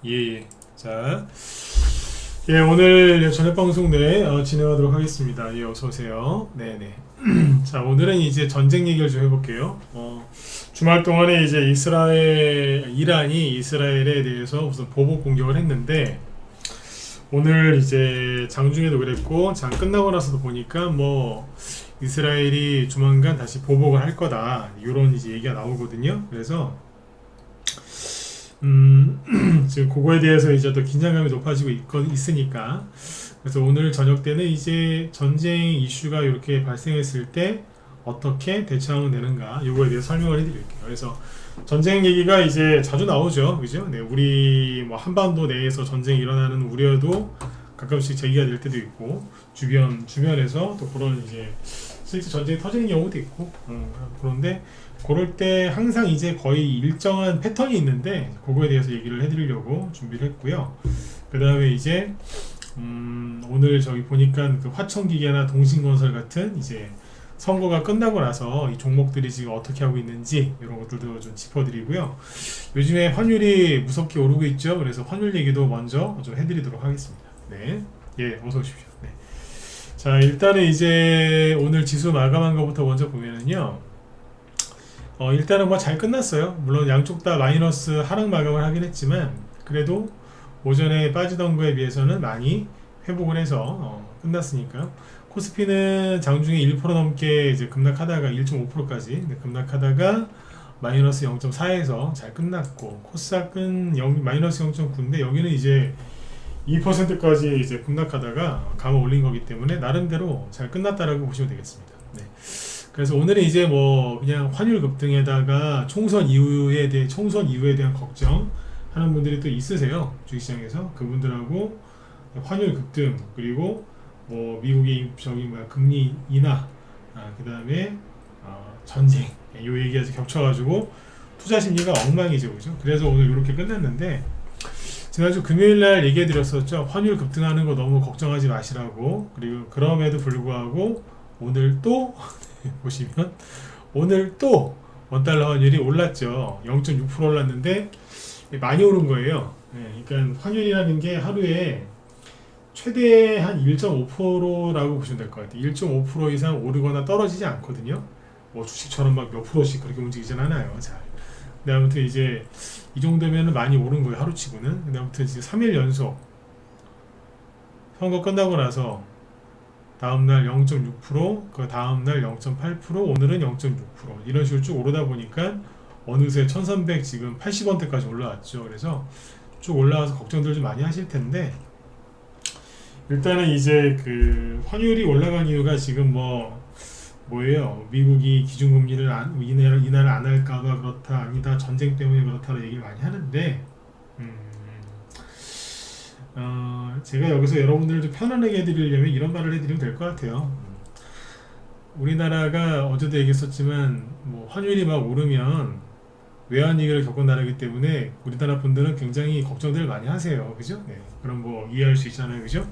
예, 예. 자, 예, 오늘 저녁 방송 진행하도록 하겠습니다. 예, 어서 오세요. 네네. 자, 오늘은 이제 전쟁 얘기를 좀 해볼게요. 주말 동안에 이제 이란이 이스라엘에 대해서 무슨 보복 공격을 했는데, 오늘 이제 장중에도 그랬고, 장 끝나고 나서도 보니까 이스라엘이 조만간 다시 보복을 할 거다. 이런 이제 얘기가 나오거든요. 그래서, 지금 그거에 대해서 이제 또 긴장감이 높아지고 있으니까 그래서 오늘 저녁 때는 이제 전쟁 이슈가 이렇게 발생했을 때 어떻게 대처하면 되는가 요거에 대해서 설명을 해드릴게요. 그래서 전쟁 얘기가 이제 자주 나오죠, 그죠? 네, 우리 뭐 한반도 내에서 전쟁이 일어나는 우려도 가끔씩 제기가 될 때도 있고 주변에서 또 그런 이제 실제 전쟁이 터지는 경우도 있고 그런데 그럴 때 항상 이제 거의 일정한 패턴이 있는데 그거에 대해서 얘기를 해드리려고 준비를 했고요. 그 다음에 이제 오늘 저기 보니까 그 화천기계나 동신건설 같은 이제 선거가 끝나고 나서 이 종목들이 지금 어떻게 하고 있는지 이런 것들도 좀 짚어드리고요. 요즘에 환율이 무섭게 오르고 있죠. 그래서 환율 얘기도 먼저 좀 해드리도록 하겠습니다. 네, 예, 어서 오십시오. 네. 자, 일단은 이제 오늘 지수 마감한 것부터 먼저 보면은요. 일단은 뭐 잘 끝났어요. 물론 양쪽 다 마이너스 하락 마감을 하긴 했지만 그래도 오전에 빠지던 거에 비해서는 많이 회복을 해서 끝났으니까 코스피는 장중에 1% 넘게 이제 급락하다가 1.5%까지 급락하다가 마이너스 0.4에서 잘 끝났고 코스닥은 마이너스 0.9인데 여기는 이제 2%까지 이제 급락하다가 감아 올린 거기 때문에 나름대로 잘 끝났다라고 보시면 되겠습니다. 네. 그래서 오늘은 이제 뭐 그냥 환율 급등에다가 총선 이후에 대한 걱정 하는 분들이 또 있으세요. 주식시장에서 그분들하고 환율 급등 그리고 뭐 미국의 저기 뭐야 금리 인하 그다음에 전쟁 요 얘기가 겹쳐가지고 투자 심리가 엉망이죠, 그죠? 그래서 오늘 이렇게 끝났는데 지난주 금요일날 얘기해드렸었죠. 환율 급등하는 거 너무 걱정하지 마시라고. 그리고 그럼에도 불구하고 오늘 또 보시면 오늘 또 원달러 환율이 올랐죠. 0.6% 올랐는데 많이 오른 거예요. 네, 그러니까 환율이라는 게 하루에 최대 한 1.5%라고 보시면 될 것 같아요. 1.5% 이상 오르거나 떨어지지 않거든요. 뭐 주식처럼 막 몇 프로씩 그렇게 움직이진 않아요. 잘. 근데 아무튼 이제 이 정도면 많이 오른 거예요. 하루치고는. 근데 아무튼 이제 3일 연속 선거 끝나고 나서 다음날 0.6%, 그 다음날 0.8%, 오늘은 0.6% 이런 식으로 쭉 오르다 보니까 어느새 1300 지금 80원대까지 올라왔죠. 그래서 쭉 올라와서 걱정들 좀 많이 하실 텐데 일단은 이제 그 환율이 올라간 이유가 지금 뭐예요? 미국이 기준금리를 인하를 안 할까봐 그렇다, 아니다, 전쟁 때문에 그렇다는 얘기를 많이 하는데 제가 여기서 여러분들을 좀 편안하게 해드리려면 이런 말을 해드리면 될 것 같아요. 우리나라가 어제도 얘기했었지만 뭐 환율이 막 오르면 외환위기를 겪은 나라이기 때문에 우리나라 분들은 굉장히 걱정들을 많이 하세요. 그죠? 네. 그럼 뭐 이해할 수 있잖아요. 그죠?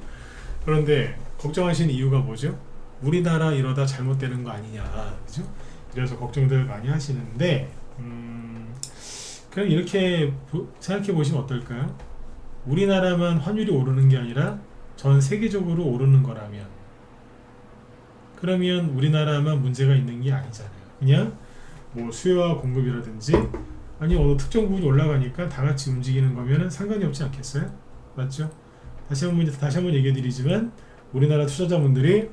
그런데 걱정하시는 이유가 뭐죠? 우리나라 이러다 잘못되는 거 아니냐. 그죠? 그래서 걱정들을 많이 하시는데 그냥 이렇게 생각해 보시면 어떨까요? 우리나라만 환율이 오르는 게 아니라 전 세계적으로 오르는 거라면 그러면 우리나라만 문제가 있는 게 아니잖아요. 그냥 뭐 수요와 공급이라든지 아니 어느 특정 부분이 올라가니까 다 같이 움직이는 거면은 상관이 없지 않겠어요? 맞죠? 다시 한번 얘기해 드리지만 우리나라 투자자분들이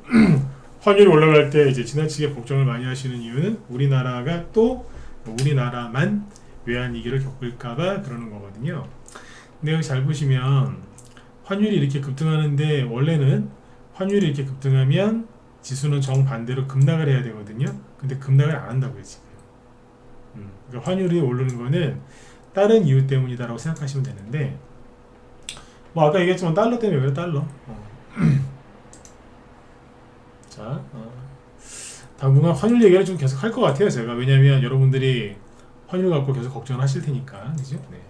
환율이 올라갈 때 이제 지나치게 걱정을 많이 하시는 이유는 우리나라가 또 우리나라만 외환위기를 겪을까봐 그러는 거거든요. 근데 여기 잘 보시면 환율이 이렇게 급등하는데 원래는 환율이 이렇게 급등하면 지수는 정반대로 급락을 해야 되거든요. 근데 급락을 안 한다고요, 지금. 그러니까 환율이 오르는 거는 다른 이유 때문이다라고 생각하시면 되는데 뭐 아까 얘기했지만 달러 때문에 그래, 달러. 자, 당분간 환율 얘기를 좀 계속 할 것 같아요, 제가. 왜냐면 여러분들이 환율 갖고 계속 걱정하실 테니까, 그죠? 네.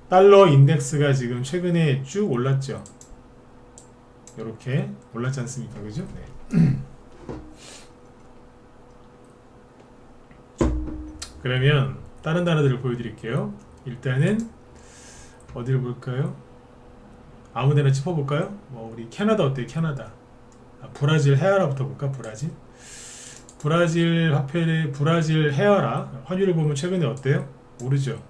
달러 인덱스가 지금 최근에 쭉 올랐죠. 이렇게 올랐지 않습니까, 그죠? 네. 그러면 다른 단어들을 보여드릴게요. 일단은 어디를 볼까요? 아무데나 짚어볼까요? 뭐 우리 캐나다 어때요? 캐나다. 브라질 헤아라부터 볼까? 브라질 화폐를 브라질 헤아라 환율을 보면 최근에 어때요? 오르죠.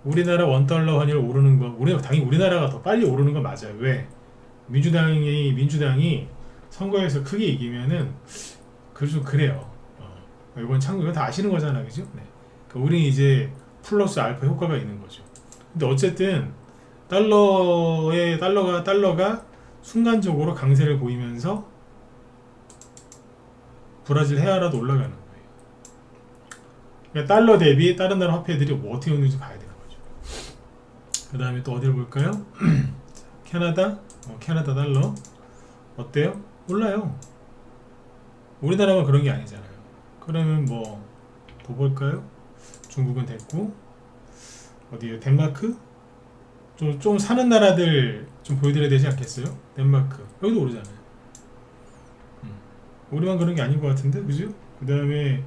우리나라 원달러 환율 오르는 거, 당연히 우리나라가 더 빨리 오르는 건 맞아요. 왜? 민주당이 선거에서 크게 이기면은 그래서 그래요. 이건 참 이거 다 아시는 거잖아, 그죠? 네. 그러니까 우리는 이제 플러스 알파 효과가 있는 거죠. 근데 어쨌든 달러가 순간적으로 강세를 보이면서 브라질 헤아라도 올라가는 거예요. 그러니까 달러 대비 다른 나라 화폐들이 뭐 어떻게 오는지 봐야 되는 거죠. 그 다음에 또 어디를 볼까요? 캐나다 달러 어때요? 올라요. 우리나라만 그런 게 아니잖아요. 그러면 뭐 더 볼까요? 중국은 됐고 어디요? 덴마크? 좀 사는 나라들 좀 보여드려야 되지 않겠어요? 덴마크 여기도 오르잖아요. 우리만 그런 게 아닌 것 같은데, 그죠? 그 다음에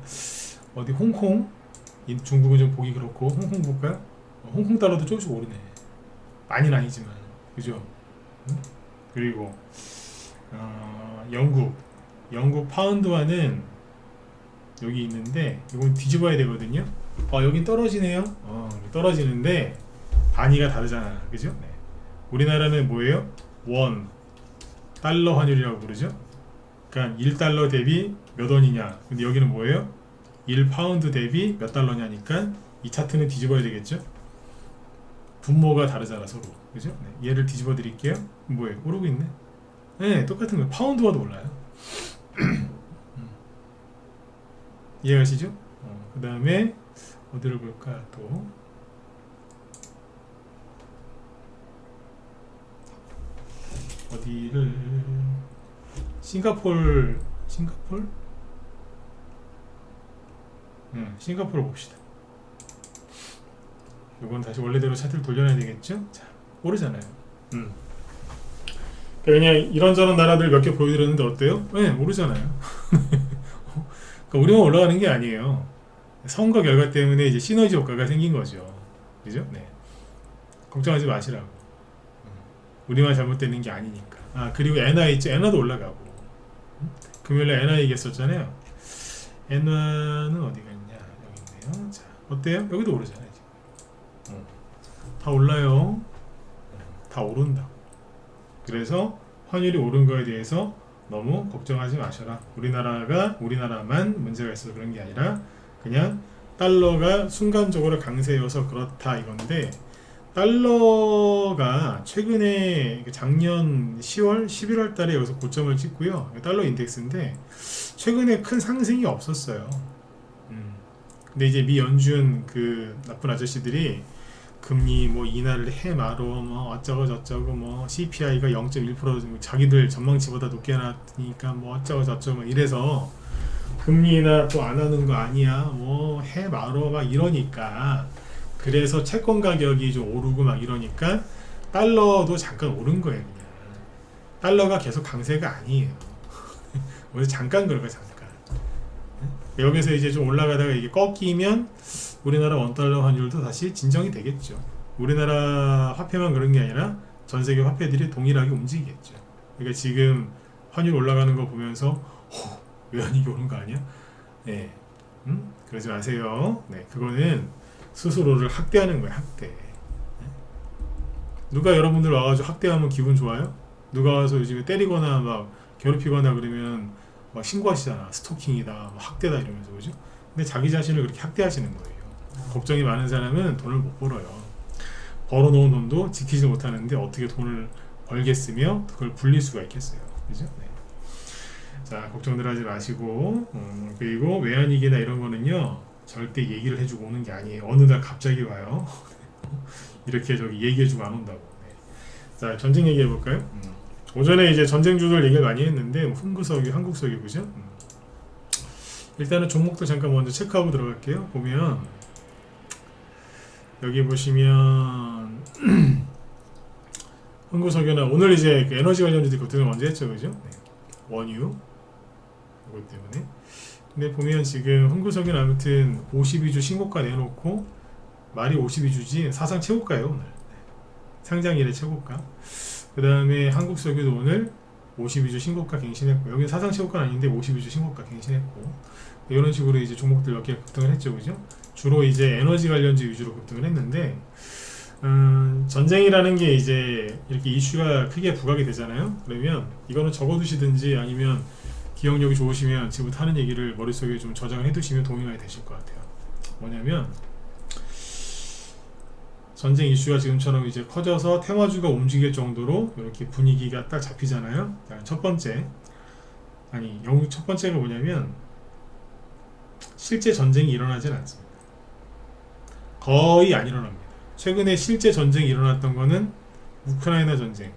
어디 홍콩? 중국은 좀 보기 그렇고 홍콩 볼까요? 홍콩 달러도 조금씩 오르네. 많이는 아니지만, 그죠? 그리고 영국 파운드화는 여기 있는데 이건 뒤집어야 되거든요. 여긴 떨어지네요. 떨어지는데 단위가 다르잖아, 그죠? 네. 우리나라는 뭐예요? 원 달러 환율이라고 부르죠. 그러니까 1달러 대비 몇 원이냐. 근데 여기는 뭐예요? 1파운드 대비 몇 달러냐니까 이 차트는 뒤집어야 되겠죠. 분모가 다르잖아 서로, 그죠? 네. 얘를 뒤집어 드릴게요. 뭐예요? 오르고 있네. 네, 똑같은 거예요. 파운드와도 올라요. 이해가시죠? 그 다음에 어디를 볼까 또. 어디를 싱가폴 봅시다. 이건 다시 원래대로 차트를 돌려놔야 되겠죠? 자, 오르잖아요. 그냥 이런저런 나라들 몇 개 보여드렸는데 어때요? 네, 오르잖아요. 그러니까 우리만 올라가는 게 아니에요. 선거 결과 때문에 이제 시너지 효과가 생긴 거죠. 그죠? 네. 걱정하지 마시라고. 우리만 잘못되는 게 아니니까. 그리고 엔화 있죠? 엔화도 올라가고. 금요일에 엔화 얘기했었잖아요. 엔화는 어디가 있냐? 여기 있네요. 자, 어때요? 여기도 오르잖아요. 지금. 다 올라요. 다 오른다고. 그래서 환율이 오른 거에 대해서 너무 걱정하지 마셔라. 우리나라만 문제가 있어서 그런 게 아니라 그냥 달러가 순간적으로 강세여서 그렇다 이건데, 달러가 최근에 작년 10월, 11월 달에 여기서 고점을 찍고요. 달러 인덱스인데 최근에 큰 상승이 없었어요. 근데 이제 미 연준 그 나쁜 아저씨들이 금리 뭐 인하를 해 말어 뭐 어쩌고 저쩌고 뭐 CPI가 0.1% 자기들 전망치보다 높게 나왔으니까 뭐 어쩌고 저쩌고 이래서 금리 인하 또 안 하는 거 아니야 뭐 해 말어 막 이러니까, 그래서 채권 가격이 좀 오르고 막 이러니까 달러도 잠깐 오른 거예요. 그냥 달러가 계속 강세가 아니에요. 오늘 잠깐 그런 거 잠깐. 여기서 이제 좀 올라가다가 이게 꺾이면 우리나라 원달러 환율도 다시 진정이 되겠죠. 우리나라 화폐만 그런 게 아니라 전 세계 화폐들이 동일하게 움직이겠죠. 그러니까 지금 환율 올라가는 거 보면서 외환위기 오는 거 아니야? 네, 그러지 마세요. 네, 그거는 스스로를 학대하는 거예요. 학대. 누가 여러분들 와가지고 학대하면 기분 좋아요? 누가 와서 요즘에 때리거나 막 괴롭히거나 그러면 막 신고하시잖아. 스토킹이다, 막 학대다 이러면서, 그죠? 근데 자기 자신을 그렇게 학대하시는 거예요. 걱정이 많은 사람은 돈을 못 벌어요. 벌어놓은 돈도 지키지 못하는데 어떻게 돈을 벌겠으며 그걸 불릴 수가 있겠어요. 그죠? 네. 자, 걱정들 하지 마시고, 그리고 외환위기나 이런 거는요 절대 얘기를 해주고 오는 게 아니에요. 어느 날 갑자기 와요. 이렇게 저기 얘기해주고 안 온다고. 네. 자, 전쟁 얘기해 볼까요? 오전에 이제 전쟁주들 얘기를 많이 했는데 흥구석유, 한국석유, 그죠? 일단은 종목도 잠깐 먼저 체크하고 들어갈게요. 보면 여기 보시면 흥구석유나 오늘 이제 그 에너지 관련주들 급등을 먼저 했죠, 그죠? 네. 원유 이것 때문에. 근데 보면 지금 흥구석유는 아무튼 52주 신고가 내놓고 말이 52주지 사상 최고가예요 오늘. 상장 이래 최고가. 그 다음에 한국석유도 오늘 52주 신고가 갱신했고, 여기 사상 최고가는 아닌데 52주 신고가 갱신했고, 이런 식으로 이제 종목들 몇 개 급등을 했죠, 그죠? 주로 이제 에너지 관련주 위주로 급등을 했는데, 전쟁이라는 게 이제 이렇게 이슈가 크게 부각이 되잖아요. 그러면 이거는 적어두시든지 아니면 기억력이 좋으시면 지금부터 하는 얘기를 머릿속에 좀 저장을 해두시면 도움이 많이 되실 것 같아요. 뭐냐면 전쟁 이슈가 지금처럼 이제 커져서 테마주가 움직일 정도로 이렇게 분위기가 딱 잡히잖아요. 첫 번째가 뭐냐면 실제 전쟁이 일어나진 않습니다. 거의 안 일어납니다. 최근에 실제 전쟁이 일어났던 거는 우크라이나 전쟁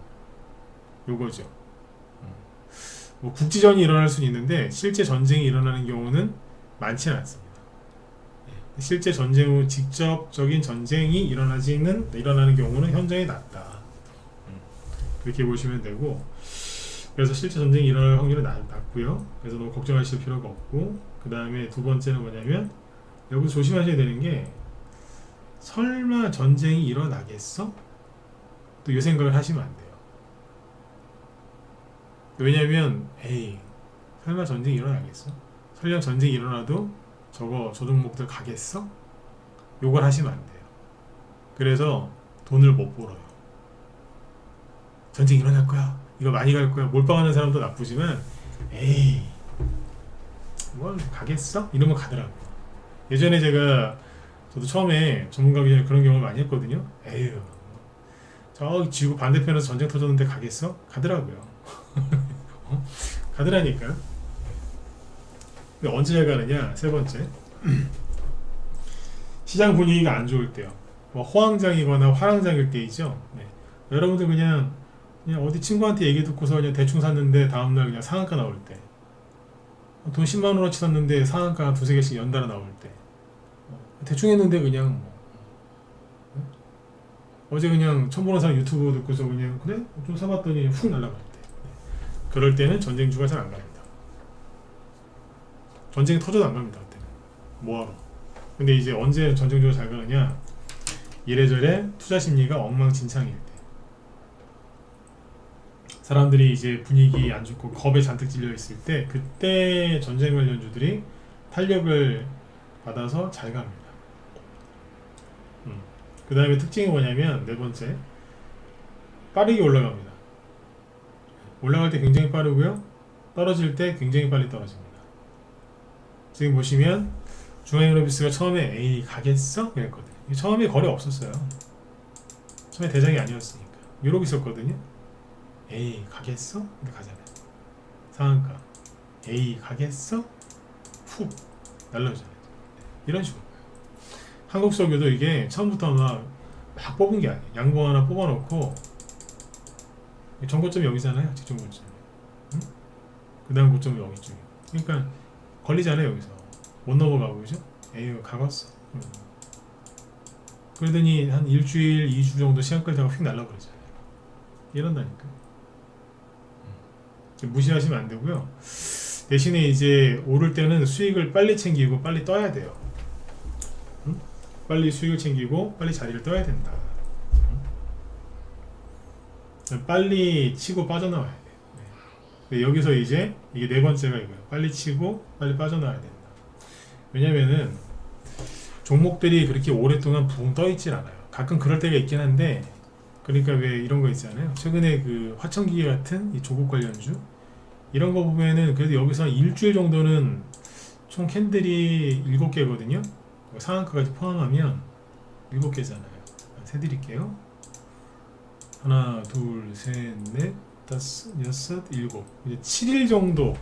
요거죠. 뭐 국지전이 일어날 수는 있는데 실제 전쟁이 일어나는 경우는 많지는 않습니다. 실제 전쟁 후 직접적인 전쟁이 일어나는 경우는 현저히 낮다. 그렇게 보시면 되고, 그래서 실제 전쟁이 일어날 확률은 낮고요. 그래서 너무 걱정하실 필요가 없고, 그 다음에 두 번째는 뭐냐면 여기서 조심하셔야 되는 게, 설마 전쟁이 일어나겠어? 또 이 생각을 하시면 안 돼요. 왜냐면 설마 전쟁이 일어나겠어? 설령 전쟁이 일어나도 저 종목들 가겠어? 요걸 하시면 안 돼요. 그래서 돈을 못 벌어요. 전쟁 일어날 거야, 이거 많이 갈 거야, 몰빵하는 사람도 나쁘지만 뭘 가겠어? 이러면 가더라고요. 예전에 저도 처음에 전문가기 전에 그런 경험을 많이 했거든요. 저 지구 반대편에서 전쟁 터졌는데 가겠어? 가더라고요. 가더라니까요. 근데 언제 잘 가느냐? 세 번째, 시장 분위기가 안 좋을 때요. 뭐 호황장이거나 화랑장일 때이죠. 네. 여러분들 그냥 어디 친구한테 얘기 듣고서 그냥 대충 샀는데 다음날 그냥 상한가 나올 때, 돈 10만원어치 샀는데 상한가 두세 개씩 연달아 나올 때, 대충 했는데 그냥 어제 그냥 처음 보는 사람 유튜브 듣고서 그냥 그래? 좀 사봤더니 훅 날아갈 때, 그럴 때는 전쟁주가 잘 안 갑니다. 전쟁이 터져도 안 갑니다. 그때는 뭐하러. 근데 이제 언제 전쟁주가 잘 가느냐, 이래저래 투자 심리가 엉망진창일 때, 사람들이 이제 분위기 안 좋고 겁에 잔뜩 질려 있을 때, 그때 전쟁 관련주들이 탄력을 받아서 잘 갑니다. 그 다음에 특징이 뭐냐면, 네 번째, 빠르게 올라갑니다. 올라갈 때 굉장히 빠르고요, 떨어질 때 굉장히 빨리 떨어집니다. 지금 보시면 중앙유로비스가 처음에 가겠어? 그랬거든요. 처음에 거래 없었어요. 처음에 대장이 아니었으니까 이러고 있었거든요. 가겠어? 근데 가잖아요. 상한가 가겠어? 훅 날라오잖아요. 이런 식으로 한국석유도 이게 처음부터 막 뽑은 게 아니에요. 양봉 하나 뽑아놓고, 전고점이 여기잖아요. 직전 고점. 응? 그 다음 고점이 여기쯤. 그러니까 걸리잖아요. 여기서 못 넘어가고, 그죠? 가봤어. 그러더니 한 일주일, 2주 정도 시간 끌다가 휙 날라버리잖아요. 이런다니까. 무시하시면 안 되고요. 대신에 이제 오를 때는 수익을 빨리 챙기고 빨리 떠야 돼요. 빨리 수익을 챙기고 빨리 자리를 떠야 된다. 빨리 치고 빠져나와야 돼요. 네. 여기서 이제 이게 네 번째가 이거예요. 빨리 치고 빨리 빠져나와야 된다. 왜냐면은 종목들이 그렇게 오랫동안 붕 떠있질 않아요. 가끔 그럴 때가 있긴 한데, 그러니까 왜 이런 거 있잖아요. 최근에 그 화천기계 같은 이 조국 관련주 이런 거 보면은 그래도 여기서 한 일주일 정도는 총 캔들이 7개거든요. 상한가까지 포함하면 7개잖아요. 세드릴게요. 하나, 둘, 셋, 넷, 다섯, 여섯, 일곱. 이제 7일 정도,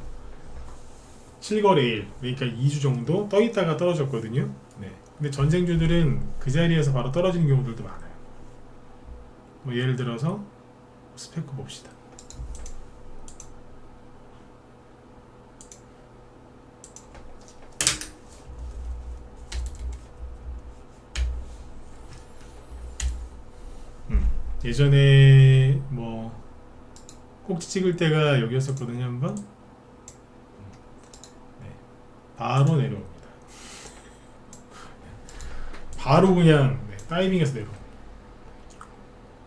7거래일, 그러니까 2주 정도 떠 있다가 떨어졌거든요. 네. 근데 전쟁주들은 그 자리에서 바로 떨어지는 경우들도 많아요. 뭐 예를 들어서 스페코 봅시다. 예전에 뭐 꼭지 찍을 때가 여기였었거든요. 한번. 네. 바로 내려옵니다. 바로 그냥 다이빙해서 내려.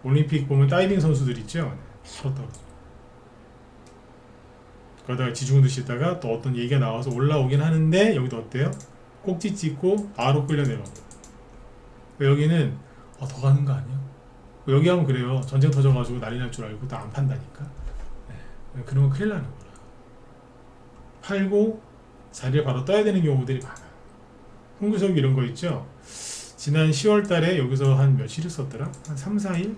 올림픽 보면 다이빙 선수들 있죠. 바로 떨어져. 그러다가 지중은 듯이 있다가 또 어떤 얘기가 나와서 올라오긴 하는데 여기도 어때요? 꼭지 찍고 바로 끌려 내려옵니다. 여기는 더 가는 거 아니야? 여기 하면 그래요. 전쟁 터져가지고 난리 날 줄 알고 다 안 판다니까. 네. 그러면 큰일 나는 거야. 팔고 자리를 바로 떠야 되는 경우들이 많아요. 홍구석 이런 거 있죠. 지난 10월 달에 여기서 한 며칠 있었더라? 한 3, 4일? 네.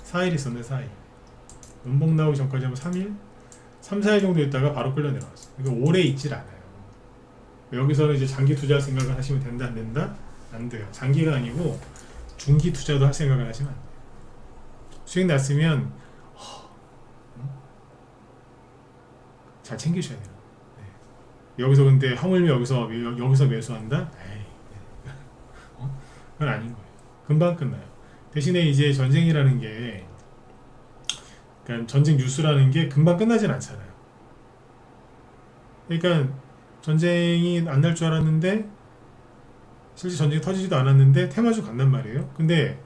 4일 있었네, 4일. 음봉 나오기 전까지 하면 3일? 3, 4일 정도 있다가 바로 끌려 내려왔어. 그러니까 오래 있질 않아요. 여기서는 이제 장기 투자 생각을 하시면 된다, 안 된다? 안 돼요. 장기가 아니고 중기 투자도 할 생각을 하시면 안 돼요. 수익 났으면 잘 챙기셔야 돼요. 네. 여기서 근데 하물며 여기서 매수한다? 에이, 그건 아닌 거예요. 금방 끝나요. 대신에 이제 전쟁이라는 게, 그러니까 전쟁 뉴스라는 게 금방 끝나진 않잖아요. 그러니까 전쟁이 안 날 줄 알았는데 실제 전쟁이 터지지도 않았는데 테마주 간단 말이에요. 근데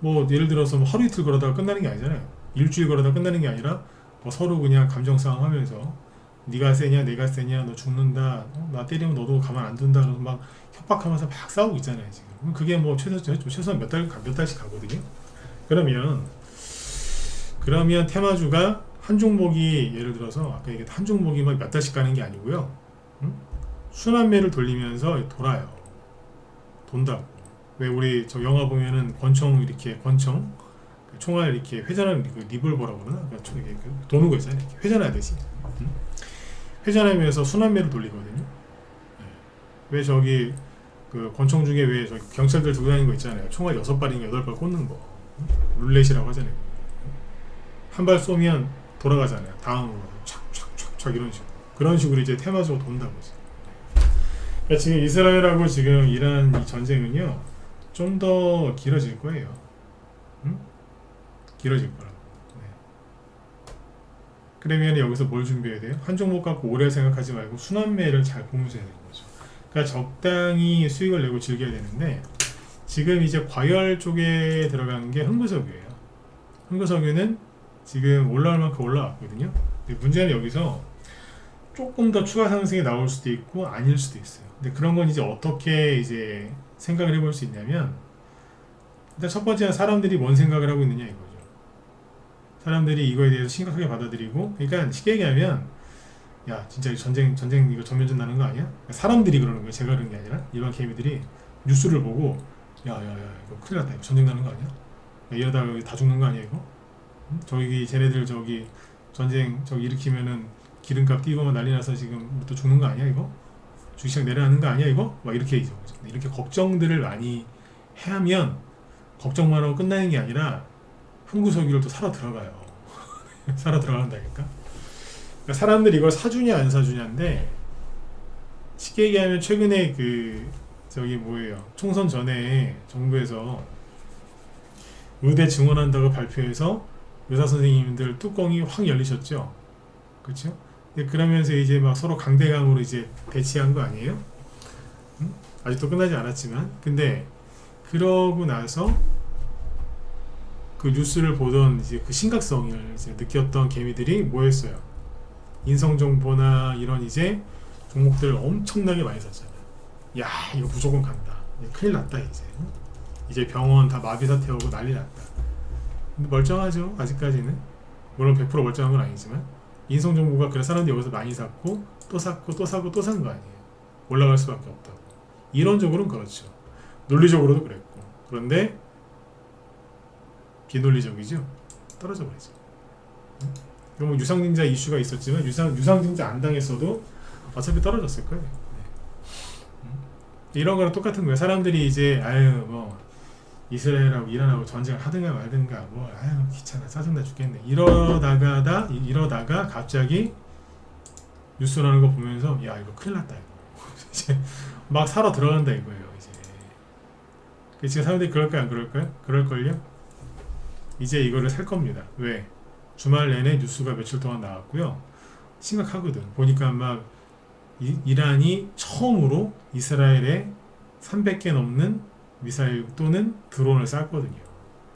뭐 예를 들어서 뭐 하루 이틀 걸어다가 끝나는 게 아니잖아요. 일주일 걸어다가 끝나는 게 아니라 뭐 서로 그냥 감정 싸움 하면서 네가 세냐 내가 세냐 너 죽는다 나 때리면 너도 가만 안 둔다 그러면서 막 협박하면서 막 싸우고 있잖아요 지금. 그게 뭐 최소한 몇 달씩 가거든요. 그러면 테마주가 한 종목이 예를 들어서 아까 얘기했던 한 종목이 막 몇 달씩 가는 게 아니고요. 순환매를 돌리면서 돌아요. 돈다고. 왜 우리 저 영화 보면은 권총 총알 이렇게 회전하는 그 리볼버라고 그러나? 그러니까 이렇게 도는 거 있잖아요. 이렇게 회전하듯이. 회전하면서 순환매를 돌리거든요. 네. 왜 저기 그 권총 중에 왜 저기 경찰들 들고 다니는 거 있잖아요. 총알 6발인가 8발 꽂는 거. 룰렛이라고 하잖아요. 한 발 쏘면 돌아가잖아요. 다음으로 촥촥촥촥 이런 식으로. 그런 식으로 이제 테마적으로 돈다고. 그러니까 지금 이스라엘하고 지금 이란 이 전쟁은요. 좀 더 길어질 거예요. 길어질 거라고. 네. 그러면 여기서 뭘 준비해야 돼요? 한 종목 갖고 오래 생각하지 말고 순환매를 잘 보면서 해야 되는 거죠. 그러니까 적당히 수익을 내고 즐겨야 되는데 지금 이제 과열 쪽에 들어가는 게 흥구석유예요. 흥구석유는 지금 올라올 만큼 올라왔거든요. 근데 문제는 여기서 조금 더 추가 상승이 나올 수도 있고 아닐 수도 있어요. 근데 그런 건 이제 어떻게 이제 생각을 해볼 수 있냐면 일단 첫 번째는 사람들이 뭔 생각을 하고 있느냐 이거죠. 사람들이 이거에 대해서 심각하게 받아들이고, 그러니까 쉽게 얘기하면 야 진짜 전쟁 이거 전면전 나는 거 아니야? 사람들이 그러는 거예요. 제가 그런 게 아니라 일반 개미들이 뉴스를 보고 야야야 이거 큰일 났다 이거 전쟁 나는 거 아니야? 야, 이러다가 다 죽는 거 아니야 이거? 저기 쟤네들 저기 전쟁 저기 일으키면은 기름값 뛰고 난리 나서 지금 또 죽는 거 아니야 이거? 주식시장 내려가는 거 아니야 이거? 막 이렇게 이렇게 걱정들을 많이 하면 걱정만 하고 끝나는 게 아니라 흥구석유를 또 사러 들어가요. 사러 들어간다니까. 그러니까 사람들이 이걸 사주냐 안 사주냐인데 쉽게 얘기하면 최근에 그 저기 뭐예요 총선 전에 정부에서 의대 증원한다고 발표해서 의사 선생님들 뚜껑이 확 열리셨죠. 그렇죠? 그러면서 이제 막 서로 강대강으로 이제 대치한 거 아니에요? 아직도 끝나지 않았지만 근데 그러고 나서 그 뉴스를 보던 이제 그 심각성을 이제 느꼈던 개미들이 뭐였어요? 인성정보나 이런 이제 종목들 엄청나게 많이 샀잖아요. 야 이거 무조건 간다. 큰일 났다 이제 병원 다 마비 사태 오고 난리 났다. 근데 멀쩡하죠 아직까지는. 물론 100% 멀쩡한 건 아니지만 인성정보가 그래 사람들이 여기서 많이 샀고 또 샀고 또 사고 또 산 거 아니에요. 올라갈 수밖에 없다고. 이론적으로는 그렇죠. 논리적으로도 그랬고. 그런데 비논리적이죠. 떨어져 버리죠. 뭐 유상증자 이슈가 있었지만 유상증자 안 당했어도 어차피 떨어졌을 거예요. 이런 거랑 똑같은 거예요. 사람들이 이제 아유 뭐 이스라엘하고 이란하고 전쟁을 하든가 말든가 뭐 아유 귀찮아 짜증나 죽겠네 이러다가 갑자기 뉴스 나는 거 보면서 야 이거 큰일 났다 이거 이제 막 사러 들어간다 이거예요. 이제 지금 사람들이 그럴까요 안 그럴까요? 그럴걸요? 이제 이거를 살 겁니다. 왜? 주말 내내 뉴스가 며칠 동안 나왔고요. 심각하거든. 보니까 막 이란이 처음으로 이스라엘에 300개 넘는 미사일 또는 드론을 쐈거든요.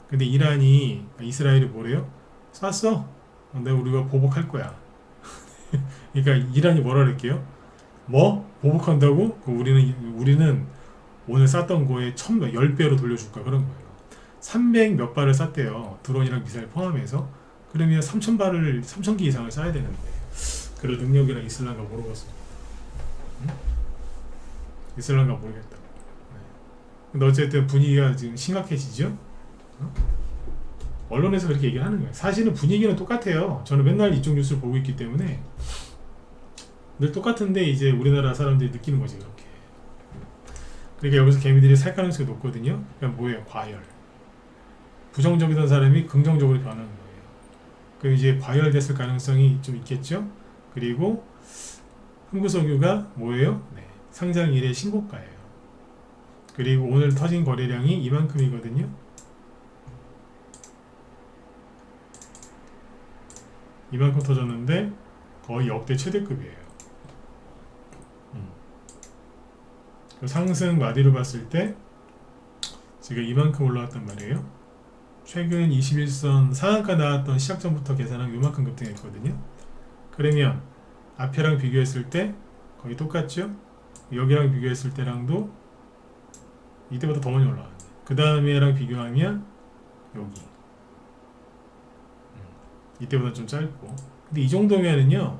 근데 이스라엘이 뭐래요? 쐈어. 근데 우리가 보복할 거야. 그러니까 이란이 뭐라 그랬게요? 뭐? 보복한다고? 우리는 오늘 쐈던 거에 10배로 돌려줄 거야. 그런 거예요. 300 몇 발을 쐈대요. 드론이랑 미사일 포함해서. 그러면 3,000개 이상을 쏴야 되는데. 그럴 능력이랑 있을란가 모르겠습니다. 응? 있을란가 모르겠다. 네. 근데 어쨌든 분위기가 지금 심각해지죠? 어? 언론에서 그렇게 얘기를 하는 거예요. 사실은 분위기는 똑같아요. 저는 맨날 이쪽 뉴스를 보고 있기 때문에 늘 똑같은데 이제 우리나라 사람들이 느끼는 거지 그렇게. 그러니까 여기서 개미들이 살 가능성이 높거든요. 그러니까 뭐예요? 과열. 부정적이던 사람이 긍정적으로 변하는 거예요. 그럼 이제 과열됐을 가능성이 좀 있겠죠. 그리고 흥구석유가 뭐예요? 네, 상장 이래 신고가예요. 그리고 오늘 터진 거래량이 이만큼이거든요. 이만큼 터졌는데 거의 역대 최대급이에요. 상승 마디로 봤을 때 지금 이만큼 올라왔단 말이에요. 최근 21선 상한가 나왔던 시작 전부터 계산하면 이만큼 급등했거든요. 그러면 앞에랑 비교했을 때 거의 똑같죠? 여기랑 비교했을 때랑도 이때보다 더 많이 올라왔네. 그 다음에랑 비교하면 여기 이때보다 좀 짧고. 근데 이 정도면은요,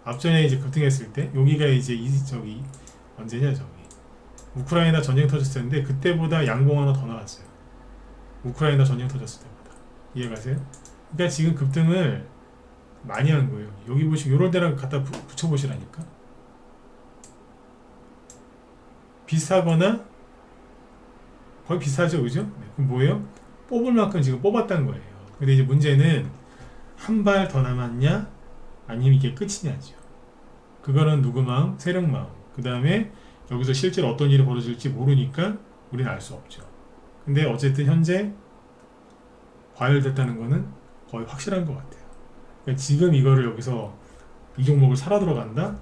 앞전에 이제 급등했을 때 여기가 이제 저기 언제냐, 저기 우크라이나 전쟁 터졌을 텐데 그때보다 양봉 하나 더 나왔어요. 우크라이나 전쟁 터졌을 때보다. 이해가세요? 그러니까 지금 급등을 많이 한 거예요. 여기 보시면 요런 데랑 갖다 붙여보시라니까. 비슷하거나 거의 비슷하죠, 그죠? 네. 그럼 뭐예요? 뽑을 만큼 지금 뽑았다는 거예요. 근데 이제 문제는 한 발 더 남았냐 아니면 이게 끝이냐죠. 그거는 누구 마음? 세력 마음. 그 다음에 여기서 실제로 어떤 일이 벌어질지 모르니까 우리는 알 수 없죠. 근데 어쨌든 현재 과열됐다는 거는 거의 확실한 것 같아요. 그러니까 지금 이거를 여기서 이 종목을 사러 들어간다?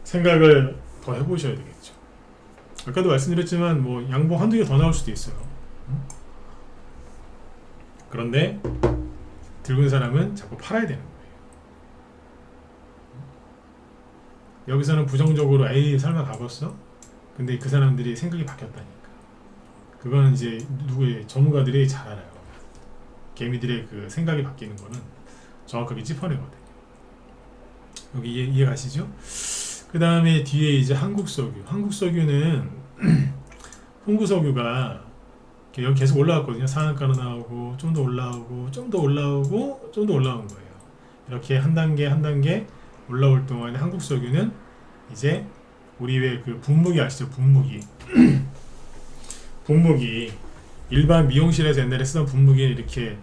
생각을 더 해보셔야 되겠죠. 아까도 말씀드렸지만 뭐 양봉 한두 개 더 나올 수도 있어요. 그런데 들고 있는 사람은 자꾸 팔아야 되는 거예요. 여기서는 부정적으로 에이 설마 가봤어? 근데 그 사람들이 생각이 바뀌었다니까. 그거는 이제 누구의 전문가들이 잘 알아요. 개미들의 그 생각이 바뀌는 거는 정확하게 짚어내거든요. 여기 이해 가시죠? 그 다음에 뒤에 이제 한국석유. 한국석유는 흥구석유가 여기 계속 올라왔거든요. 상한가로 나오고 좀 더 올라오고 좀 더 올라오고 좀 더 올라온 거예요. 이렇게 한 단계 한 단계 올라올 동안에 한국석유는 이제 우리 왜 그 분무기 아시죠? 분무기. 분무기 일반 미용실에서 옛날에 쓰던 분무기는 이렇게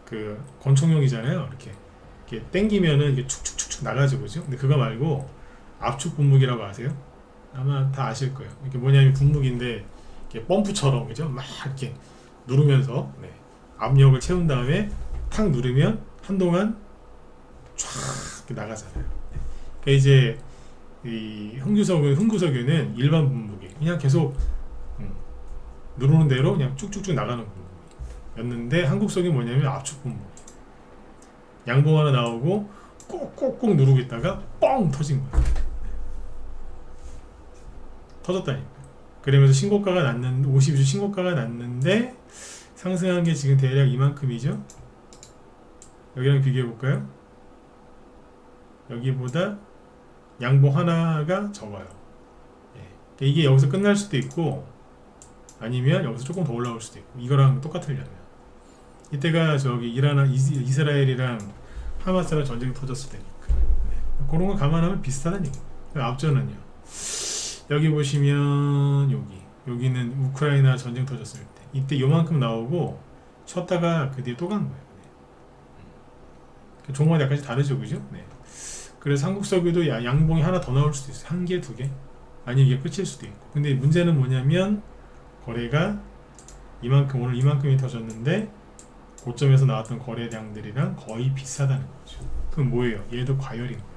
그 권총용이잖아요. 이렇게 당기면은 이게 축축축축 나가죠, 그죠? 근데 그거 말고 압축 분무기라고 아세요? 아마 다 아실 거예요. 이게 뭐냐면 분무기인데 이렇게 펌프처럼, 그죠? 막 이렇게 누르면서 네, 압력을 채운 다음에 탁 누르면 한동안 쫙 이렇게 나가잖아요. 그러니까 이제 이 흥구석유는 일반 분무기 그냥 계속 누르는 대로 그냥 쭉쭉쭉 나가는 분무기였는데 한국석유는 뭐냐면 압축 분무기. 양봉 하나 나오고 꼭꼭꼭 누르고 있다가 뻥 터진 거예요. 터졌다니까. 그러면서 신고가가 났는데 52주 신고가가 났는데 상승한 게 지금 대략 이만큼이죠. 여기랑 비교해 볼까요? 여기보다 양봉 하나가 적어요. 예. 이게 여기서 끝날 수도 있고 아니면 여기서 조금 더 올라올 수도 있고, 이거랑 똑같으려면 이때가 저기 이스라엘이랑 하마스랑 전쟁이 터졌을 때니까. 네. 그런 거 감안하면 비슷하다는 얘기예요. 앞전은요, 여기 보시면 여기는 우크라이나 전쟁 터졌을 때 이때 요만큼 나오고 쉬었다가 그 뒤에 또 간 거예요. 네. 종목마다 약간씩 다르죠, 그죠? 네. 그래서 한국석유도 양봉이 하나 더 나올 수도 있어요. 한 개, 두 개, 아니면 이게 끝일 수도 있고. 근데 문제는 뭐냐면 거래가 오늘 이만큼이 터졌는데 고점에서 나왔던 거래량들이랑 거의 비슷하다는 거죠. 그럼 뭐예요? 얘도 과열인 거예요.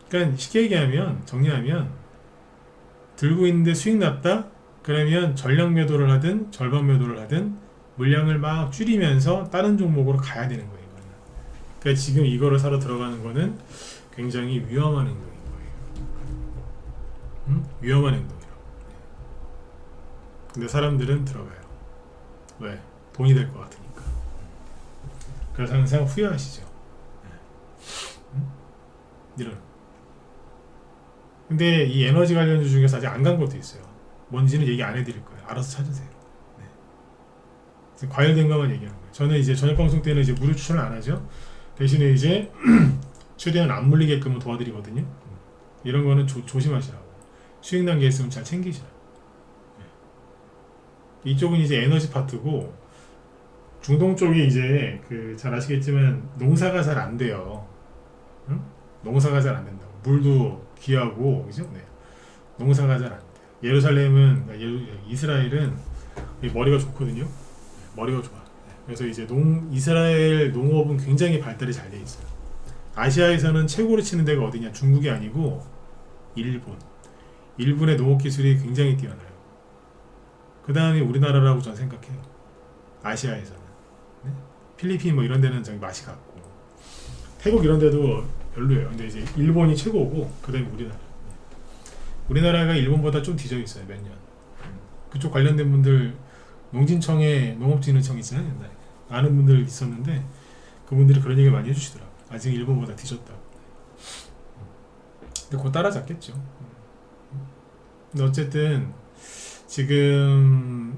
그러니까 쉽게 얘기하면, 정리하면 들고 있는데 수익 났다? 그러면 전량 매도를 하든 절반 매도를 하든 물량을 막 줄이면서 다른 종목으로 가야 되는 거예요. 이거는. 그러니까 지금 이거를 사러 들어가는 거는 굉장히 위험한 행동인 거예요. 위험한 행동이라고. 근데 사람들은 들어가요. 왜? 돈이 될 것 같으니까. 그래서 항상 후회하시죠. 이런. 근데 이 에너지 관련주 중에서 아직 안 간 것도 있어요. 뭔지는 얘기 안 해드릴 거예요. 알아서 찾으세요. 네. 과열된 것만 얘기하는 거예요. 저는 이제 저녁 방송 때는 이제 무료 추천을 안 하죠. 대신에 이제 최대한 안 물리게끔 도와드리거든요. 이런 거는 조심하시라고. 수익 난 게 있으면 잘 챙기시라고. 네. 이쪽은 이제 에너지 파트고 중동 쪽이 이제 그 잘 아시겠지만 농사가 잘 안 돼요. 응? 농사가 잘 안 된다고. 물도 귀하고 그죠? 네. 농사가 잘 안 돼요. 예루살렘은 이스라엘은 머리가 좋거든요. 머리가 좋아. 그래서 이제 이스라엘 농업은 굉장히 발달이 잘 돼 있어요. 아시아에서는 최고로 치는 데가 어디냐? 중국이 아니고 일본. 일본의 농업 기술이 굉장히 뛰어나요. 그 다음에 우리나라라고 저는 생각해요. 아시아에서는. 네? 필리핀 뭐 이런 데는 저기 맛이 같고 태국 이런 데도 별로예요. 근데 이제 일본이 최고고 그 다음에 우리나라. 우리나라가 일본보다 좀 뒤져 있어요. 몇 년. 그쪽 관련된 분들 농진청에 농업진흥청 있잖아요. 옛날에 아는 분들 있었는데 그분들이 그런 얘기 많이 해주시더라고요. 아직 일본보다 뒤졌다고. 근데 곧 따라잡겠죠. 근데 어쨌든 지금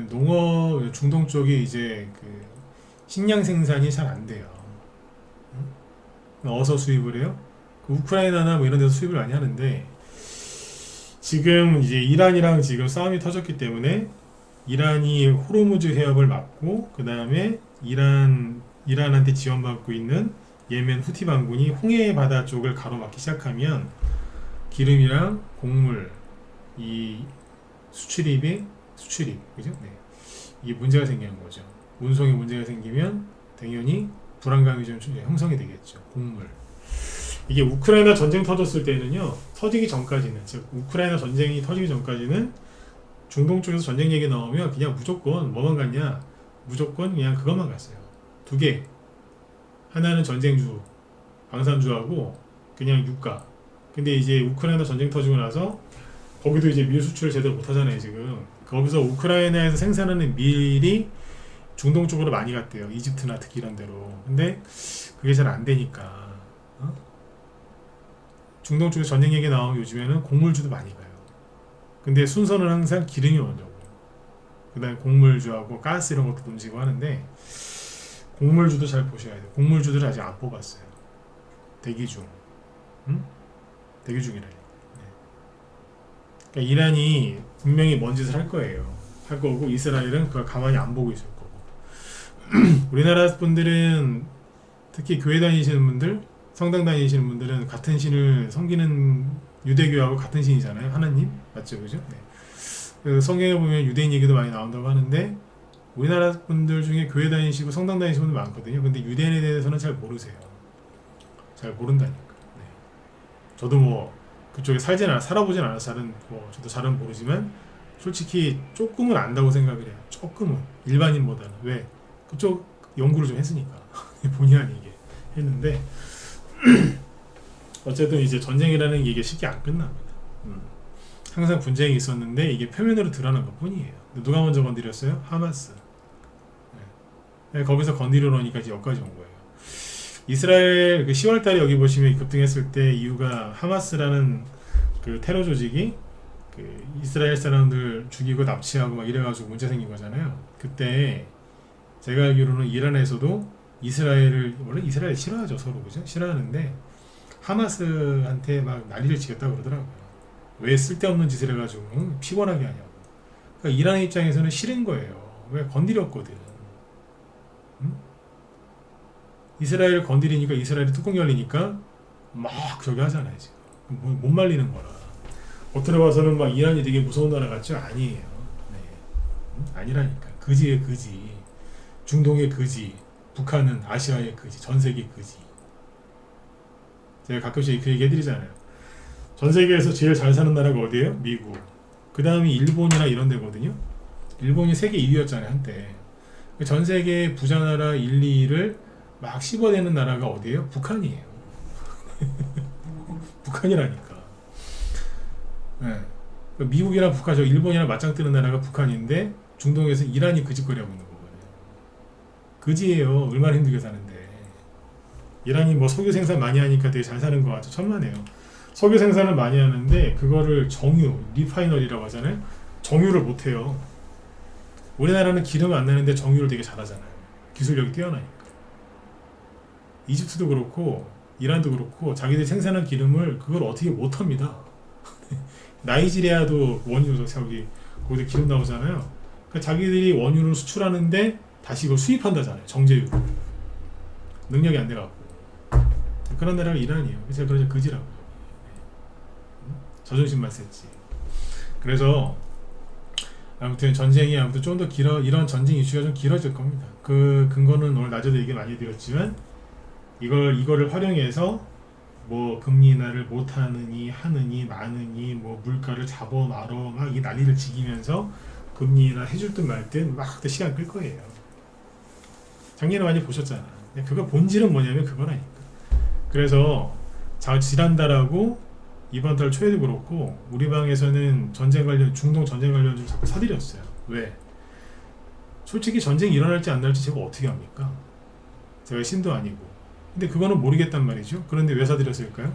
농업 중동 쪽이 이제 그 식량 생산이 잘 안 돼요. 어디서 수입을 해요? 그 우크라이나나 뭐 이런 데서 수입을 많이 하는데 지금 이제 이란이랑 지금 싸움이 터졌기 때문에 이란이 호르무즈 해협을 막고 그 다음에 이란한테 지원받고 있는 예멘 후티 반군이 홍해 바다 쪽을 가로막기 시작하면 기름이랑 곡물 이 수출입 그죠? 네. 이게 문제가 생기는 거죠. 운송에 문제가 생기면 당연히 불안감이 좀 형성이 되겠죠. 곡물. 이게 우크라이나 전쟁 터졌을 때는요. 터지기 전까지는 즉 우크라이나 전쟁이 터지기 전까지는 중동 쪽에서 전쟁 얘기 나오면 그냥 무조건 뭐만 갔냐? 무조건 그냥 그것만 갔어요. 두 개. 하나는 전쟁주, 방산주하고 그냥 유가. 근데 이제 우크라이나 전쟁 터지고 나서 거기도 이제 밀 수출을 제대로 못 하잖아요, 지금. 거기서 우크라이나에서 생산하는 밀이 중동 쪽으로 많이 갔대요. 이집트나 특히 이런 데로. 근데 그게 잘 안 되니까. 중동 쪽에 전쟁 얘기 나오면 요즘에는 곡물주도 많이 가요. 근데 순서는 항상 기름이 먼저고 그 다음에 곡물주하고 가스 이런 것도 움직이고 하는데 곡물주도 잘 보셔야 돼요. 곡물주들을 아직 안 뽑았어요. 대기 중. 대기 중이래요. 네. 그러니까 이란이 분명히 뭔 짓을 할 거예요. 할 거고 이스라엘은 그걸 가만히 안 보고 있을 거고 우리나라 분들은 특히 교회 다니시는 분들 성당 다니시는 분들은 같은 신을 섬기는 유대교하고 같은 신이잖아요. 하나님 맞죠, 그죠? 네. 그 성경에 보면 유대인 얘기도 많이 나온다고 하는데 우리나라 분들 중에 교회 다니시고 성당 다니시는 분들 많거든요. 근데 유대인에 대해서는 잘 모르세요. 잘 모른다니까. 네. 저도 뭐 그쪽에 살아보진 않아서 저도 잘은 모르지만 솔직히 조금은 안다고 생각을 해요. 조금은 일반인보다는. 왜? 그쪽 연구를 좀 했으니까 본의 아니게 했는데 어쨌든 이제 전쟁이라는 게 이게 쉽게 안 끝납니다. 항상 분쟁이 있었는데 이게 표면으로 드러난 것 뿐이에요. 누가 먼저 건드렸어요? 하마스. 네. 거기서 건드려 놓으니까 이제 여기까지 온 거예요. 이스라엘 그 10월달에 여기 보시면 급등했을 때 이유가 하마스라는 그 테러 조직이 그 이스라엘 사람들 죽이고 납치하고 막 이래가지고 문제 생긴 거잖아요. 그때 제가 알기로는 이란에서도 원래 이스라엘 싫어하죠, 서로. 그죠? 싫어하는데 하마스한테 막 난리를 치겠다고 그러더라고요. 왜 쓸데없는 짓을 해가지고 피곤하게 하냐고. 그러니까 이란 입장에서는 싫은 거예요. 왜? 건드렸거든. 이스라엘 건드리니까 이스라엘이 뚜껑 열리니까 막 저기 하잖아요, 지금. 못 말리는 거라. 겉으로 봐서는 막 이란이 되게 무서운 나라 같죠? 아니에요. 네. 아니라니까. 그지의 그지. 중동의 그지. 북한은 아시아의 그지. 전 세계 그지. 제가 가끔씩 그 얘기 해드리잖아요. 전 세계에서 제일 잘 사는 나라가 어디예요? 미국. 그 다음이 일본이나 이런 데거든요. 일본이 세계 2위였잖아요 한때. 전 세계 부자 나라 1, 2위를 막 씹어내는 나라가 어디예요? 북한이에요. 북한이라니까. 네. 미국이랑 북한, 저 일본이랑 맞짱 뜨는 나라가 북한인데 중동에서 이란이 그 짓거리 하고 있는 거거든요. 그지예요. 얼마나 힘들게 사는데. 이란이 뭐 석유 생산 많이 하니까 되게 잘 사는 것 같죠. 천만에요. 석유 생산을 많이 하는데 그거를 정유, 리파이너리라고 하잖아요. 정유를 못해요. 우리나라는 기름 안 내는데 정유를 되게 잘하잖아요. 기술력이 뛰어나니까. 이집트도 그렇고 이란도 그렇고 자기들이 생산한 기름을 그걸 어떻게 못합니다. 나이지리아도 원유 저기 거기서 기름 나오잖아요. 그러니까 자기들이 원유를 수출하는데 다시 이걸 수입한다잖아요. 정제유. 능력이 안 돼갖고. 그런 나라가 이란이에요. 제가 그러자 그지라고. 자존심만 셌지. 그래서 아무튼 전쟁이 아무튼 좀 더 길어, 이런 전쟁 이슈가 좀 길어질 겁니다. 그 근거는 오늘 낮에도 얘기 많이 드렸지만 이거를 활용해서 뭐 금리 인하를 못하느니 하느니 마느니 뭐 물가를 잡어 말어 막 이 난리를 지기면서 금리 인하 해줄 듯 말 듯 막 시간 끌 거예요. 작년에 많이 보셨잖아. 그거 본질은 뭐냐면 그거라니까. 그래서 지난달하고 이번 달 초에도 그렇고 우리 방에서는 전쟁 관련 중동 전쟁 관련 좀 자꾸 사드렸어요. 왜? 솔직히 전쟁이 일어날지 안 날지 제가 어떻게 합니까? 제가 신도 아니고. 근데 그거는 모르겠단 말이죠. 그런데 왜 사드렸을까요?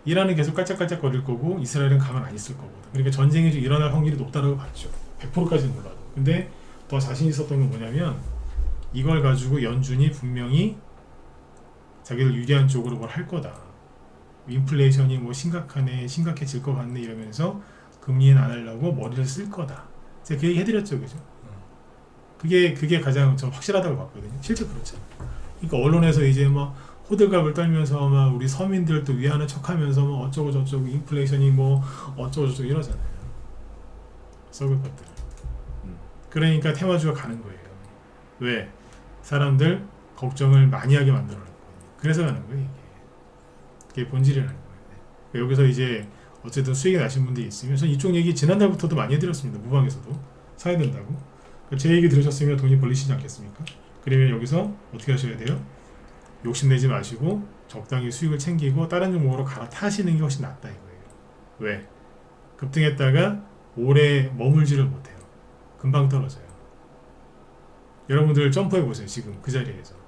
이란은 계속 깔짝깔짝 거릴 거고 이스라엘은 가만 안 있을 거거든. 그러니까 전쟁이 좀 일어날 확률이 높다고 봤죠. 100%까지는 몰라도. 근데 더 자신 있었던 건 뭐냐면 이걸 가지고 연준이 분명히 자기들 유리한 쪽으로 뭘 할 거다. 인플레이션이 뭐 심각해질 것 같네 이러면서 금리는 안 하려고 머리를 쓸 거다. 제가 그 얘기 해드렸죠, 그죠? 그게 가장 좀 확실하다고 봤거든요. 실제 그렇죠. 그러니까 언론에서 이제 막 호들갑을 떨면서 막 우리 서민들도 위하는 척하면서 뭐 어쩌고 저쩌고 인플레이션이 뭐 어쩌고 저쩌고 이러잖아요. 썩을 것들. 그러니까 테마주가 가는 거예요. 왜? 사람들 걱정을 많이 하게 만들어놓은 거예요. 그래서 가는 거예요, 이게. 그게 본질이라는 거예요. 여기서 이제 어쨌든 수익이 나신 분들이 있으면 전 이쪽 얘기 지난달부터도 많이 해드렸습니다. 무방에서도 사야 된다고. 제 얘기 들으셨으면 돈이 벌리시지 않겠습니까? 그러면 여기서 어떻게 하셔야 돼요? 욕심내지 마시고 적당히 수익을 챙기고 다른 종목으로 갈아타시는 게 훨씬 낫다 이거예요. 왜? 급등했다가 오래 머물지를 못해요. 금방 떨어져요. 여러분들 점프해보세요. 지금 그 자리에서.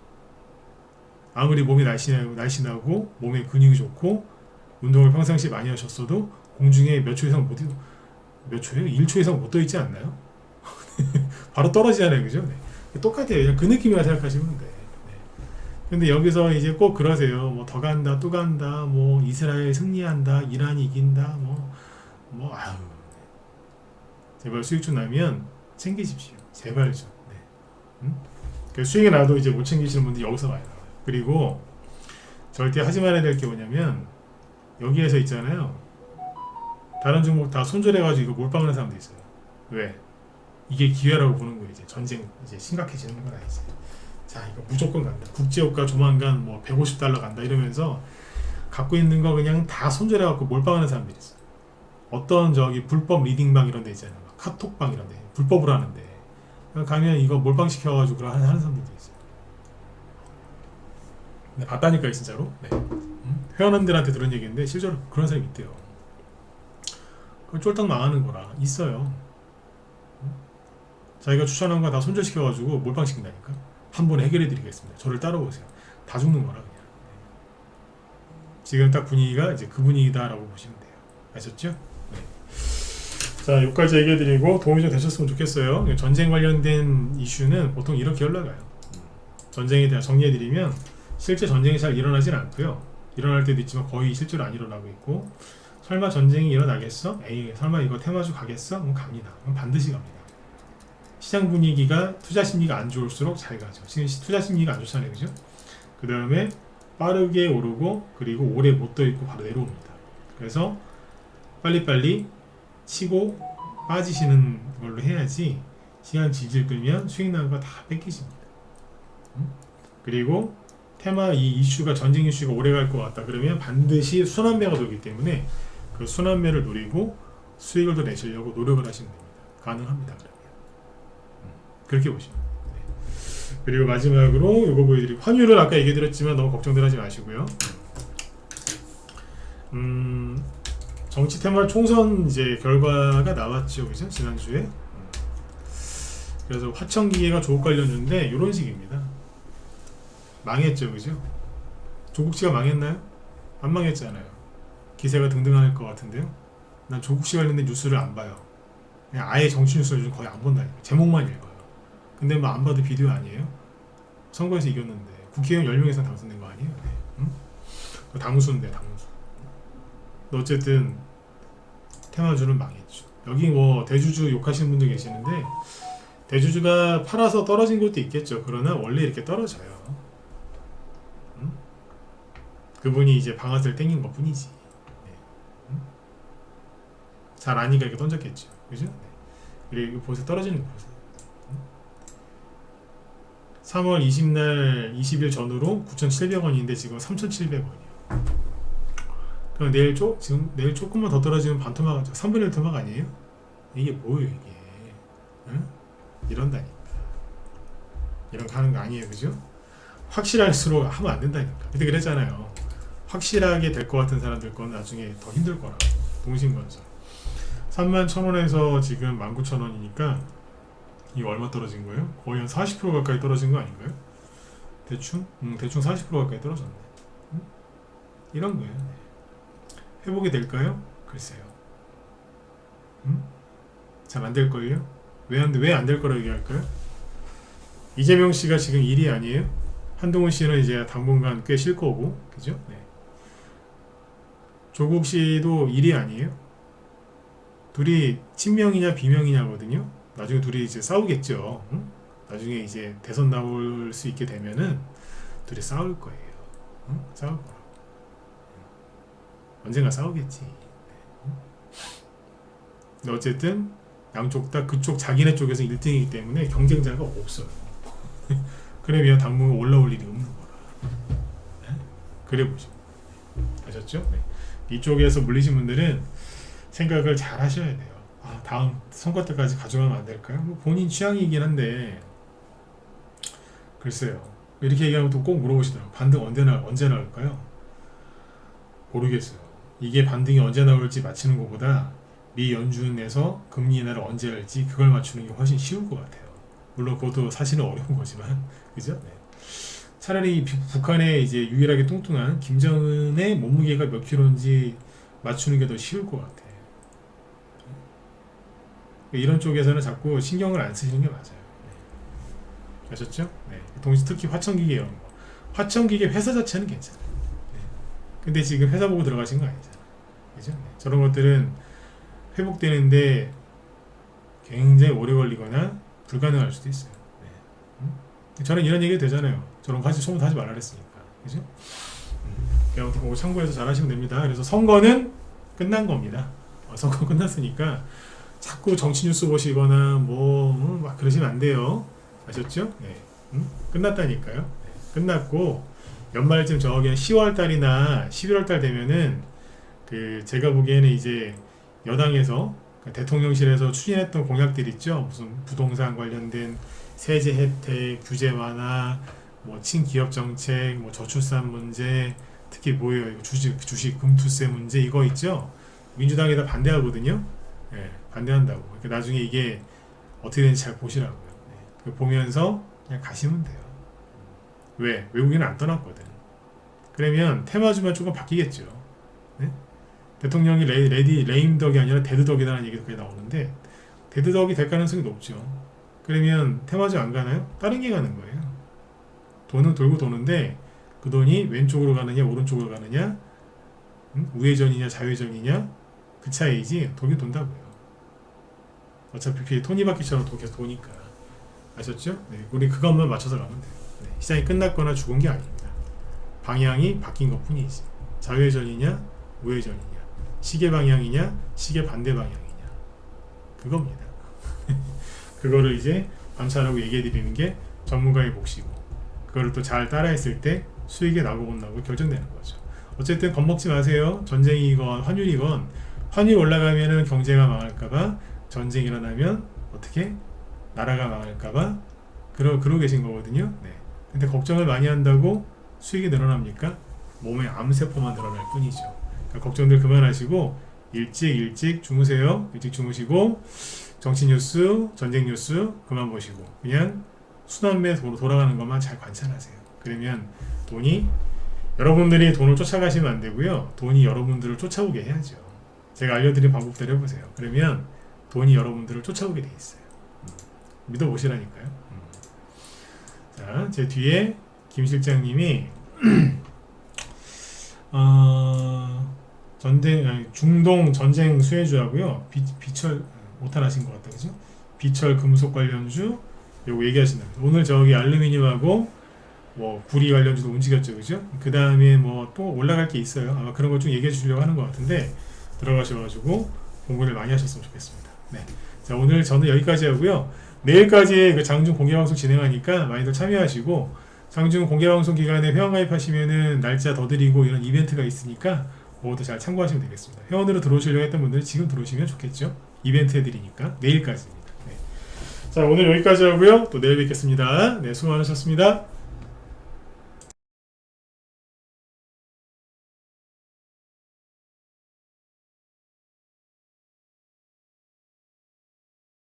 아무리 몸이 날씬하고 몸에 근육이 좋고 운동을 평상시에 많이 하셨어도 공중에 몇 초 이상 몇 초예요? 1초 이상 못 떠 있지 않나요? 바로 떨어지잖아요, 그죠? 네. 똑같아요. 그냥 그 느낌이라 생각하시면 돼. 네. 근데 여기서 이제 꼭 그러세요. 뭐 더 간다, 또 간다, 뭐 이스라엘 승리한다, 이란이 이긴다, 아유. 제발 수익 좀 나면 챙기십시오. 제발 좀. 네. 응? 수익이 나도 이제 못 챙기시는 분들이 여기서 많이 나와요. 그리고 절대 하지 말아야 될 게 뭐냐면 여기에서 있잖아요. 다른 종목 다 손절해가지고 이거 몰빵하는 사람도 있어요. 왜? 이게 기회라고 보는 거예요. 이제 전쟁 이제 심각해지는 거다 이제. 자, 이거 무조건 간다. 국제유가 조만간 뭐 $150 간다 이러면서 갖고 있는 거 그냥 다 손절해갖고 몰빵하는 사람들이 있어요. 어떤 저기 불법 리딩방 이런 데 있잖아요. 카톡방 이런 데 불법으로 하는데 가면 이거 몰빵 시켜가지고 하는 사람들도 있어요. 네, 봤다니까요, 진짜로. 네. 회원님들한테 들은 얘기인데 실제로 그런 사람이 있대요. 그걸 쫄딱 망하는 거라 있어요. 자기가 추천한 거 다 손절시켜가지고 몰빵시킨다니까. 한 번에 해결해드리겠습니다. 저를 따라오세요. 다 죽는 거라 그냥. 지금 딱 분위기가 이제 그 분위기다라고 보시면 돼요. 아셨죠? 네. 자, 여기까지 얘기해드리고 도움이 좀 되셨으면 좋겠어요. 전쟁 관련된 이슈는 보통 이렇게 올라가요. 전쟁에 대해 정리해드리면 실제 전쟁이 잘 일어나진 않고요. 일어날 때도 있지만 거의 실제로 안 일어나고 있고, 설마 전쟁이 일어나겠어? 에이, 설마 이거 테마주 가겠어? 그럼 갑니다. 그럼 반드시 갑니다. 시장 분위기가 투자 심리가 안 좋을수록 잘 가죠. 지금 투자 심리가 안 좋잖아요, 그죠? 그 다음에 빠르게 오르고 그리고 오래 못 떠 있고 바로 내려옵니다. 그래서 빨리빨리 치고 빠지시는 걸로 해야지 시간 질질 끌면 수익 나는 거 다 뺏기십니다. 그리고 테마 이 이슈가 전쟁 이슈가 오래 갈 것 같다 그러면 반드시 순환매가 돌기 때문에 그 순환매를 노리고 수익을 더 내시려고 노력을 하시면 됩니다. 가능합니다. 그러면 그렇게 보시면. 네. 그리고 마지막으로 이거 보여드리고 환율은 아까 얘기 드렸지만 너무 걱정들 하지 마시고요. 정치 테마 총선 이제 결과가 나왔죠, 그죠? 지난주에. 그래서 화천기계가 조국 관련주인데 이런 식입니다. 망했죠, 그죠? 조국씨가 망했나요? 안 망했잖아요. 기세가 등등할 것 같은데요. 난 조국씨 관련된 뉴스를 안 봐요. 그냥 아예 정치 뉴스를 요즘 거의 안 본다니까. 제목만 읽어요. 근데 뭐 안 봐도 비디오 아니에요? 선거에서 이겼는데 국회의원 10명 이상 당선된 거 아니에요? 네. 응? 당수인데 당수. 어쨌든 테마주는 망했죠. 여기 뭐 대주주 욕하시는 분도 계시는데 대주주가 팔아서 떨어진 것도 있겠죠. 그러나 원래 이렇게 떨어져요. 응? 그분이 이제 방아쇠를 땡긴 것 뿐이지. 네. 응? 잘 아니까 이렇게 던졌겠죠. 그죠? 네. 그리고 보세요. 떨어지는 거 보세요. 3월 20날 20일 전후로 9,700원인데 지금 3,700원이에요. 그럼 내일 조금만 더 떨어지면 반토막 3분의 1 토막 아니에요? 이게 뭐예요 이게? 응? 이런다니까. 이런 거 하는 거 아니에요, 그죠? 확실할수록 하면 안 된다니까. 그때 그랬잖아요. 확실하게 될 것 같은 사람들 건 나중에 더 힘들 거라고. 동신건설 31,000원에서 지금 19,000원이니까 이거 얼마 떨어진 거예요? 거의 한 40% 가까이 떨어진 거 아닌가요? 대충? 대충 40% 가까이 떨어졌네. 이런 거예요. 네. 회복이 될까요? 글쎄요. 잘 안 될걸요? 왜 안 될 거라고 얘기할까요? 이재명 씨가 지금 1위 아니에요? 한동훈 씨는 이제 당분간 꽤 쉴 거고, 그죠? 네. 조국 씨도 1위 아니에요? 둘이 친명이냐 비명이냐거든요. 나중에 둘이 이제 싸우겠죠. 응? 나중에 이제 대선 나올 수 있게 되면은 둘이 싸울 거예요. 응? 싸울 거라고. 언젠가 싸우겠지. 근데 어쨌든 양쪽 다 그쪽 자기네 쪽에서 1등이기 때문에 경쟁자가 없어요. 그러면 당분간 올라올 일이 없는 거라. 네? 그래 보시죠. 아셨죠? 네. 이쪽에서 물리신 분들은 생각을 잘 하셔야 돼요. 아, 다음 선거 때까지 가져가면 안 될까요? 뭐 본인 취향이긴 한데 글쎄요. 이렇게 얘기하면 또 꼭 물어보시더라고요. 반등 언제 나올까요? 모르겠어요. 이게 반등이 언제 나올지 맞히는 것보다 미 연준에서 금리 인하를 언제 할지 그걸 맞추는 게 훨씬 쉬울 것 같아요. 물론 그것도 사실은 어려운 거지만 그죠? 네. 차라리 북한의 이제 유일하게 뚱뚱한 김정은의 몸무게가 몇 킬로인지 맞추는 게 더 쉬울 것 같아. 이런 쪽에서는 자꾸 신경을 안 쓰시는 게 맞아요. 네. 아셨죠? 네. 동시 특히 화천기계 이런 거. 화천기계 회사 자체는 괜찮아요. 네. 근데 지금 회사 보고 들어가신 거 아니잖아요. 그죠? 네. 저런 것들은 회복되는데 굉장히 오래 걸리거나 불가능할 수도 있어요. 네. 저는 이런 얘기 되잖아요. 저런 거 소문 하지 말라 그랬으니까. 그죠? 아무튼 그거 참고해서 잘 하시면 됩니다. 그래서 선거는 끝난 겁니다. 선거 끝났으니까 자꾸 정치 뉴스 보시거나 막 그러시면 안 돼요. 아셨죠? 네. 끝났다니까요. 네. 끝났고 연말쯤 저기 10월 달이나 11월 달 되면은 제가 보기에는 이제 여당에서 대통령실에서 추진했던 공약들 있죠. 무슨 부동산 관련된 세제 혜택, 규제 완화, 뭐 친기업 정책, 뭐 저출산 문제, 특히 뭐예요? 주식 금투세 문제 이거 있죠. 민주당이 다 반대하거든요. 네, 반대한다고. 그러니까 나중에 이게 어떻게 되는지 잘 보시라고요. 네, 보면서 그냥 가시면 돼요. 왜? 외국인은 안 떠났거든. 그러면 테마주만 조금 바뀌겠죠. 네? 대통령이 레임덕이 아니라 데드덕이라는 얘기도 거의 나오는데 데드덕이 될 가능성이 높죠. 그러면 테마주 안 가나요? 다른 게 가는 거예요. 돈은 돌고 도는데 그 돈이 왼쪽으로 가느냐 오른쪽으로 가느냐 우회전이냐 좌회전이냐 그 차이지 돈이 돈다고요. 어차피 톱니바퀴처럼 계속 도니까. 아셨죠? 네, 우리 그것만 맞춰서 가면 돼요. 네, 시장이 끝났거나 죽은 게 아닙니다. 방향이 바뀐 것 뿐이지. 좌회전이냐 우회전이냐 시계 방향이냐 시계 반대 방향이냐 그겁니다. 그거를 이제 관찰하고 얘기해 드리는 게 전문가의 몫이고 그거를 또 잘 따라했을 때 수익이 나고 못 나고 결정되는 거죠. 어쨌든 겁먹지 마세요. 전쟁이건 환율이건 환율 올라가면은 경제가 망할까봐, 전쟁 일어나면 어떻게 나라가 망할까봐 그러고 계신 거거든요. 네. 근데 걱정을 많이 한다고 수익이 늘어납니까? 몸에 암세포만 늘어날 뿐이죠. 그러니까 걱정들 그만하시고 일찍 주무세요. 일찍 주무시고 정치 뉴스, 전쟁 뉴스 그만 보시고 그냥 순환매 돌아가는 것만 잘 관찰하세요. 그러면 돈이, 여러분들이 돈을 쫓아가시면 안 되고요. 돈이 여러분들을 쫓아오게 해야죠. 제가 알려드린 방법대로 해보세요. 그러면 돈이 여러분들을 쫓아오게 돼 있어요. 믿어보시라니까요. 자, 제 뒤에 김 실장님이 중동 전쟁 수혜주하고요. 비철 오탄하신 것 같다, 그죠? 비철 금속 관련주 요거 얘기하신다. 오늘 저기 알루미늄하고 뭐 구리 관련주도 움직였죠, 그죠? 그 다음에 뭐 또 올라갈 게 있어요. 아마 그런 것 좀 얘기해 주려고 하는 것 같은데 들어가셔가지고 공부를 많이 하셨으면 좋겠습니다. 네. 자, 오늘 저는 여기까지 하고요. 내일까지 그 장중 공개방송 진행하니까 많이들 참여하시고, 장중 공개방송 기간에 회원 가입하시면은 날짜 더 드리고 이런 이벤트가 있으니까 그것도 잘 참고하시면 되겠습니다. 회원으로 들어오시려고 했던 분들은 지금 들어오시면 좋겠죠. 이벤트 해드리니까 내일까지입니다. 네. 자, 오늘 여기까지 하고요. 또 내일 뵙겠습니다. 네, 수고 많으셨습니다.